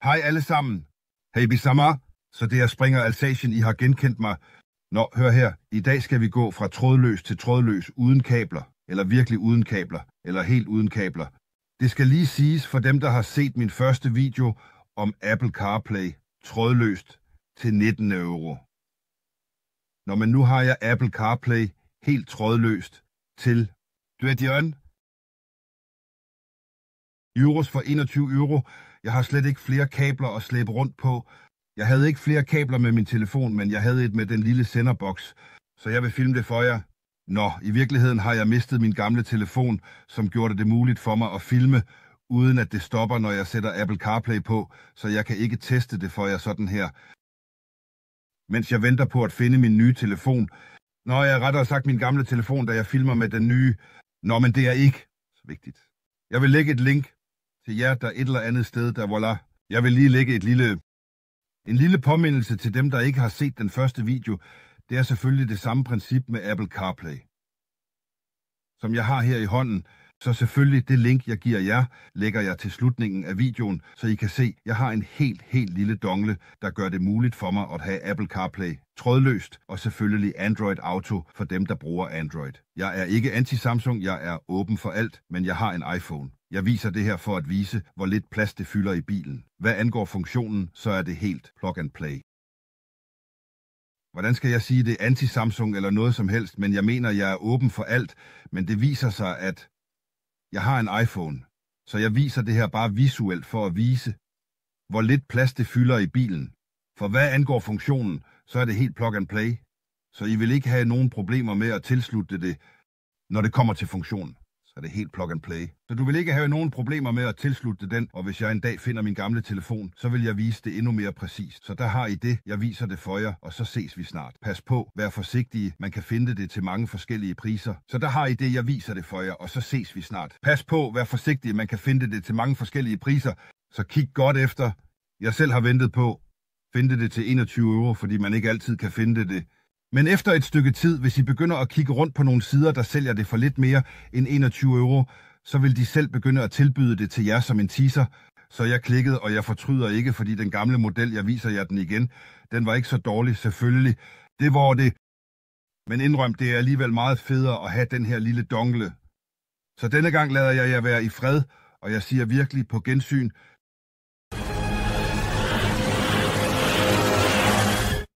Hej alle sammen. Hey Bisama, så det er Springer Alsatian, I har genkendt mig. Nå, hør her. I dag skal vi gå fra trådløs til trådløs uden kabler, eller virkelig uden kabler, eller helt uden kabler. Det skal lige siges for dem, der har set min første video om Apple CarPlay trådløst til 19 euro. Nå, men nu har jeg Apple CarPlay helt trådløst til 21 euros for 21 euro. Jeg har slet ikke flere kabler at slæbe rundt på. Jeg havde ikke flere kabler med min telefon, men jeg havde et med den lille senderboks, så jeg vil filme det for jer. Nå, i virkeligheden har jeg mistet min gamle telefon, som gjorde det muligt for mig at filme, uden at det stopper, når jeg sætter Apple CarPlay på, så jeg kan ikke teste det for jer sådan her. Mens jeg venter på at finde min nye telefon. Nå, jeg rettere sagt min gamle telefon, da jeg filmer med den nye. Nå, men det er ikke så vigtigt. Jeg vil lægge et link til jer, der et eller andet sted, der voilà. Jeg vil lige lægge en lille påmindelse til dem, der ikke har set den første video. Det er selvfølgelig det samme princip med Apple CarPlay, som jeg har her i hånden. Så selvfølgelig det link, jeg giver jer, lægger jeg til slutningen af videoen, så I kan se, jeg har en helt lille dongle, der gør det muligt for mig at have Apple CarPlay trådløst, og selvfølgelig Android Auto for dem, der bruger Android. Jeg er ikke anti-Samsung, jeg er åben for alt, men jeg har en iPhone. Jeg viser det her for at vise, hvor lidt plads det fylder i bilen. Hvad angår funktionen, så er det helt plug and play. Hvordan skal jeg sige det? Anti-Samsung eller noget som helst, men jeg mener, jeg er åben for alt, men det viser sig, at jeg har en iPhone, så jeg viser det her bare visuelt for at vise, hvor lidt plads det fylder i bilen. For hvad angår funktionen, så er det helt plug and play, så I vil ikke have nogen problemer med at tilslutte det, når det kommer til funktionen. Så er det helt plug and play. Så du vil ikke have nogen problemer med at tilslutte den, og hvis jeg en dag finder min gamle telefon, så vil jeg vise det endnu mere præcist. Så der har I det, jeg viser det for jer, og så ses vi snart. Pas på, vær forsigtige, man kan finde det til mange forskellige priser. Så der har I det, jeg viser det for jer, og så ses vi snart. Pas på, vær forsigtige, man kan finde det til mange forskellige priser, så kig godt efter. Jeg selv har ventet på, finde det til 21 euro, fordi man ikke altid kan finde det. Men efter et stykke tid, hvis I begynder at kigge rundt på nogle sider, der sælger det for lidt mere end 21 euro, så vil de selv begynde at tilbyde det til jer som en teaser. Så jeg klikkede, og jeg fortryder ikke, fordi den gamle model, jeg viser jer den igen, den var ikke så dårlig, selvfølgelig. Det var det. Men indrøm, det er alligevel meget federe at have den her lille dongle. Så denne gang lader jeg jer være i fred, og jeg siger virkelig på gensyn,